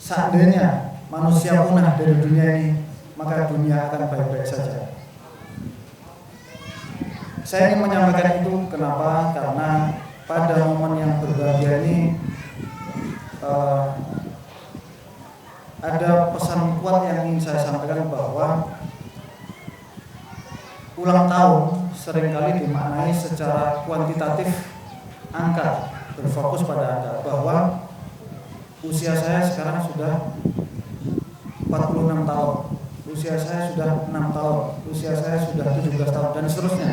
seandainya manusia punah dari dunia ini, maka dunia akan baik-baik saja. Saya ingin menyampaikan itu kenapa? Karena pada momen yang berbahagia ini ada pesan kuat yang ingin saya sampaikan, bahwa ulang tahun seringkali dimaknai secara kuantitatif, angka, berfokus pada angka, bahwa usia saya sekarang sudah 46 tahun, usia saya sudah 6 tahun, usia saya sudah 17 tahun, dan seterusnya.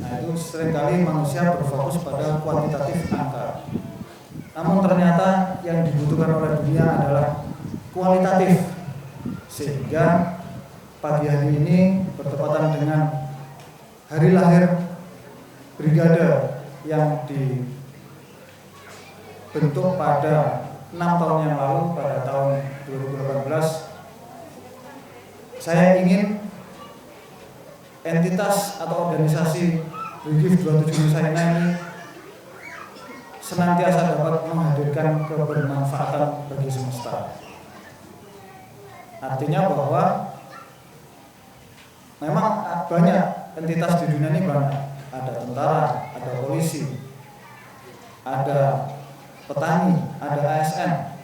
Nah, itu seringkali manusia berfokus pada kuantitatif angka. Namun ternyata yang dibutuhkan oleh dunia adalah kualitatif. Sehingga pagi hari ini bertepatan dengan hari lahir brigade yang dibentuk pada 6 tahun yang lalu, pada tahun 2018, saya ingin entitas atau organisasi Brigif 27 Nusa Indah ini senantiasa dapat menghadirkan kebermanfaatan bagi semesta. Artinya bahwa memang banyak entitas di dunia ini, banyak. Ada tentara, ada polisi, ada petani, ada ASN,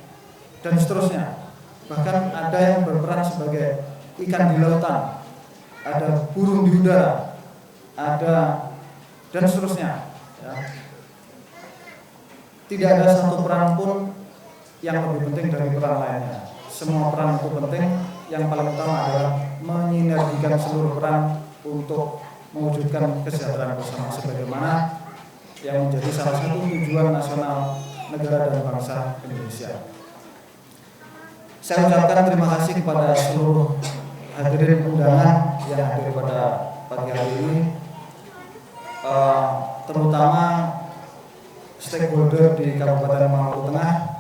dan seterusnya. Bahkan ada yang berperan sebagai ikan di lautan, ada burung di udara, ada, dan seterusnya. Ya. Tidak ada satu peran pun yang lebih penting dari peran lainnya. Semua peran itu penting. Yang paling utama adalah menyinergikan seluruh peran untuk mewujudkan kesejahteraan bersama, sebagaimana yang menjadi salah satu tujuan nasional negara dan bangsa Indonesia. Saya ucapkan terima kasih kepada seluruh hadirin undangan yang hadir pada pagi hari ini, terutama stakeholder di Kabupaten Maluku Tengah.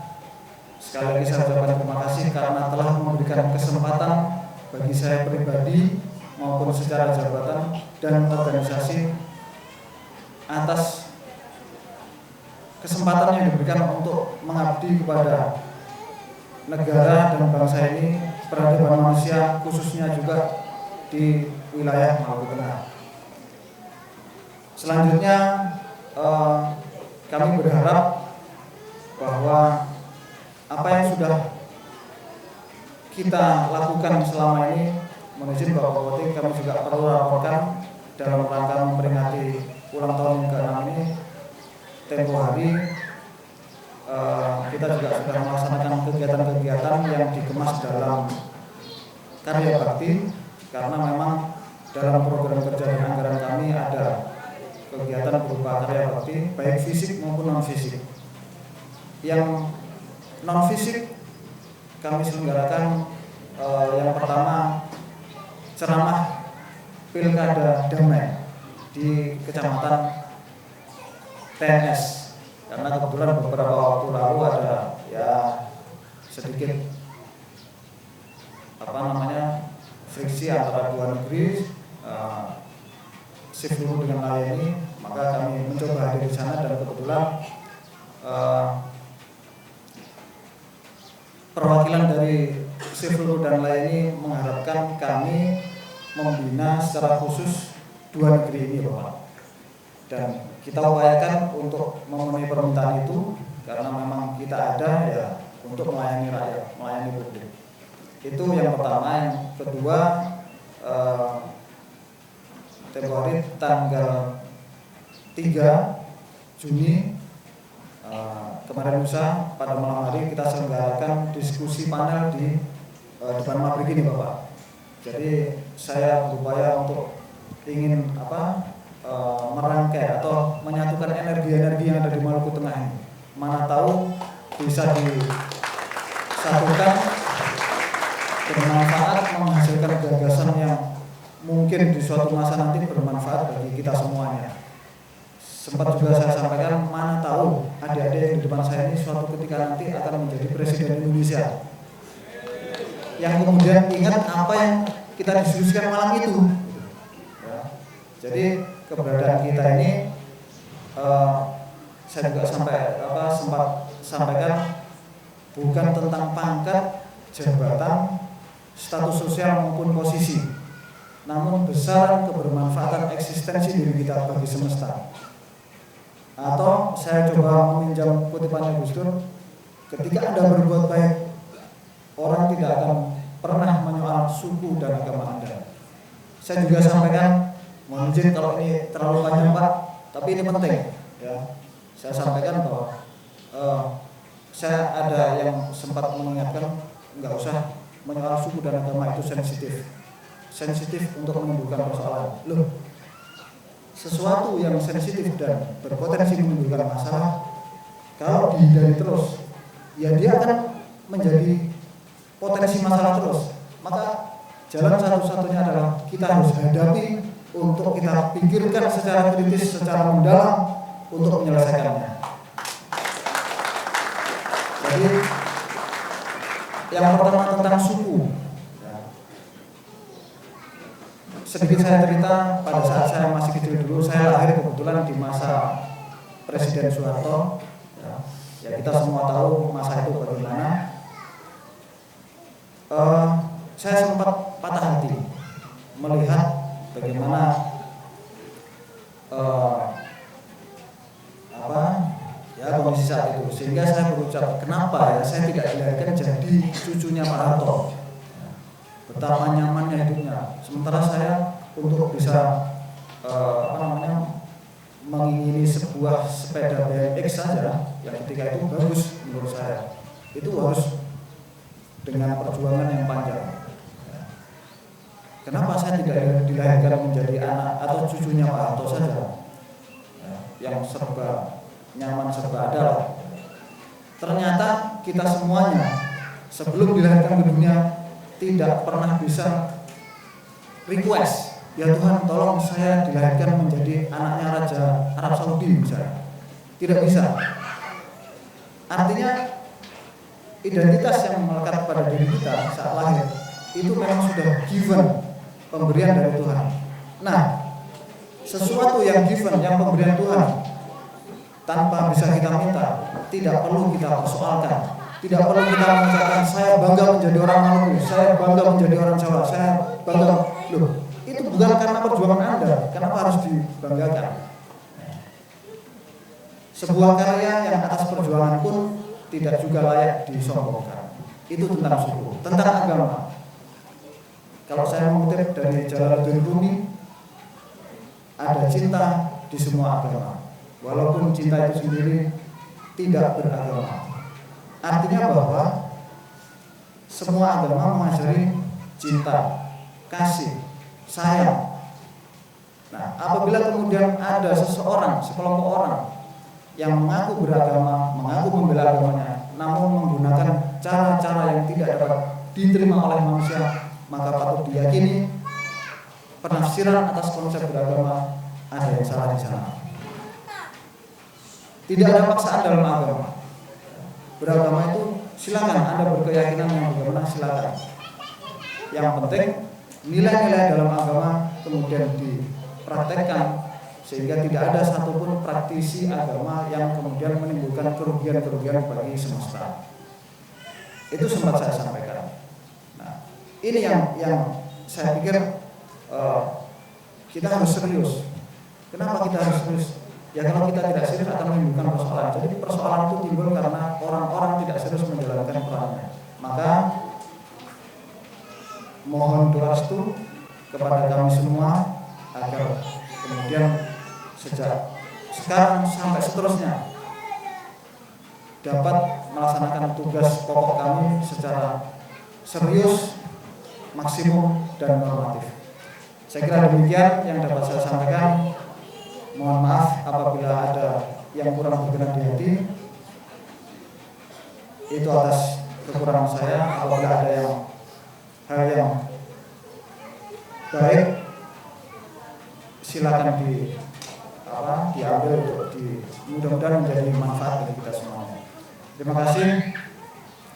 Sekali lagi saya ucapkan terima kasih karena telah memberikan kesempatan bagi saya pribadi maupun secara jabatan dan organisasi, atas kesempatan yang diberikan untuk mengabdi kepada negara dan bangsa ini, peradaban manusia, khususnya juga di wilayah Maluku Tengah. Selanjutnya kami berharap bahwa apa yang sudah kita lakukan selama ini, mohon izin Bapak Bupati, kami juga perlu laporkan dalam rangka memperingati ulang tahun yang ke-6 ini. Tempo hari kita juga sudah melaksanakan kegiatan-kegiatan yang dikemas dalam karya bakti, karena memang dalam program kerja dan anggaran kami ada kegiatan berupa karya bakti, baik fisik maupun non fisik. Yang non fisik kami selenggarakan yang pertama ceramah pilkada damai di Kecamatan TNS, karena kebetulan beberapa waktu lalu ada ya sedikit friksi antara dua negeri, Siflu dengan Layani, maka kami mencoba hadir di sana, dan kebetulan perwakilan dari Siflu dan Layani mengharapkan kami membina secara khusus dua negeri ini, Bapak. Dan kita upayakan untuk memenuhi permintaan itu, karena memang kita ada ya untuk melayani rakyat, melayani publik. Itu yang pertama. Yang kedua, tempo hari tanggal 3 Juni kemarin lusa pada malam hari kita selenggarakan diskusi panel di depan pabrik ini, Bapak. Jadi saya berupaya untuk ingin merangkai atau menyatukan energi-energi yang ada di Maluku Tengah ini. Mana tahu bisa disatukan, bermanfaat, menghasilkan gagasan yang mungkin di suatu masa nanti bermanfaat bagi kita semuanya. Sempat juga saya sampaikan, mana tahu adik-adik yang di depan saya ini suatu ketika nanti akan menjadi presiden Indonesia, yang kemudian ingat apa yang kita diskusikan malam itu. Ya. Jadi keberadaan kita ini, saya juga sempat sampaikan bukan tentang pangkat, jabatan, status sosial maupun posisi, namun besar kebermanfaatan eksistensi diri kita bagi semesta. Atau saya coba meminjam kutipannya Gus Dur, ketika Anda berbuat baik, orang tidak akan pernah menyoal suku dan agama Anda. Saya juga sampaikan, mohon izin kalau ini terlalu panjang Pak, tapi ini penting ya. Saya sampaikan bahwa saya ada yang sempat mengingatkan nggak usah menyoal suku dan agama, itu sensitif untuk menimbulkan persoalan. Loh, sesuatu yang sensitif dan berpotensi menimbulkan masalah, kalau dihindari terus, ya dia akan menjadi potensi masalah terus. Maka jalan satu-satunya adalah kita harus hadapi, untuk kita pikirkan secara kritis, secara mendalam untuk menyelesaikannya. Jadi yang pertama tentang suku. Sedikit saya cerita, pada saat saya masih kecil dulu, saya lahir kebetulan di masa Presiden Soeharto. Ya kita semua tahu masa itu bagaimana. Saya sempat patah hati melihat bagaimana kondisi saat itu, sehingga saya berucap, kenapa ya saya tidak dilahirkan jadi cucunya Pak Harto. Betapa nyamannya hidupnya, sementara saya untuk bisa mengingini sebuah sepeda BMX saja yang ketika itu bagus menurut saya, itu harus dengan perjuangan yang panjang. Kenapa saya tidak dilahirkan menjadi anak atau cucunya Pak Harto saja, yang serba nyaman, serba ada. Ternyata kita semuanya sebelum dilahirkan ke dunia tidak pernah bisa request, ya Tuhan tolong saya dilahirkan menjadi anaknya Raja Arab Saudi misalnya. Tidak bisa. Artinya identitas yang melekat pada diri kita saat lahir itu memang sudah given, pemberian dari Tuhan. Nah, sesuatu yang given, yang pemberian Tuhan, tanpa bisa kita minta, tidak perlu kita persoalkan. Tidak perlu kita mengatakan saya bangga menjadi orang Maluku, saya bangga menjadi orang Jawa, saya bangga. Loh, itu bukan karena perjuangan Anda. Kenapa harus dibanggakan? Sebuah karya yang atas perjuangan pun tidak juga layak disombongkan. Itu tentang suku, tentang agama. Kalau saya mengutip dari Jalaluddin Rumi, ada cinta di semua agama, walaupun cinta itu sendiri tidak beragama. Artinya bahwa semua agama mengajari cinta, kasih, sayang. Nah, apabila kemudian ada seseorang, sekelompok orang yang mengaku beragama, mengaku membela agamanya, namun menggunakan cara-cara yang tidak dapat diterima oleh manusia, maka patut diyakini penafsiran atas konsep beragama ada yang salah di sana. Tidak ada paksaan dalam agama. Beragama itu silakan Anda berkeyakinan yang bagaimana, silakan. Yang penting nilai-nilai dalam agama kemudian dipraktekkan sehingga tidak ada satupun praktisi agama yang kemudian menimbulkan kerugian-kerugian bagi semesta. Itu sempat saya sampaikan. Nah, ini yang saya pikir kita harus serius. Kenapa kita harus serius? Ya kalau kita tidak serius akan menimbulkan persoalan. Jadi persoalan itu timbul karena orang-orang tidak serius menjalankan perannya. Maka mohon doa restu kepada kami semua agar kemudian sejak sekarang sampai seterusnya dapat melaksanakan tugas pokok kami secara serius, maksimum dan normatif. Saya kira demikian yang dapat saya sampaikan. Mohon maaf apabila ada yang kurang berkenan di hati. Itu atas kekurangan saya. Apabila ada hal yang baik, silakan diambil untuk mudah-mudahan menjadi manfaat bagi kita semuanya. Terima kasih.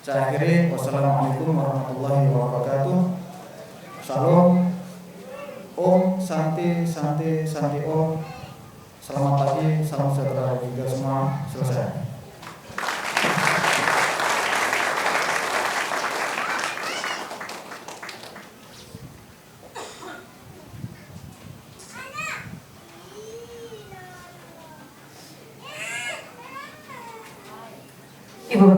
Saya akhiri. Wassalamualaikum warahmatullahi wabarakatuh. Salam. Om Santi Santi Santi Om. Selamat pagi, salam sejahtera juga semua. Selesai. Ibu Bapak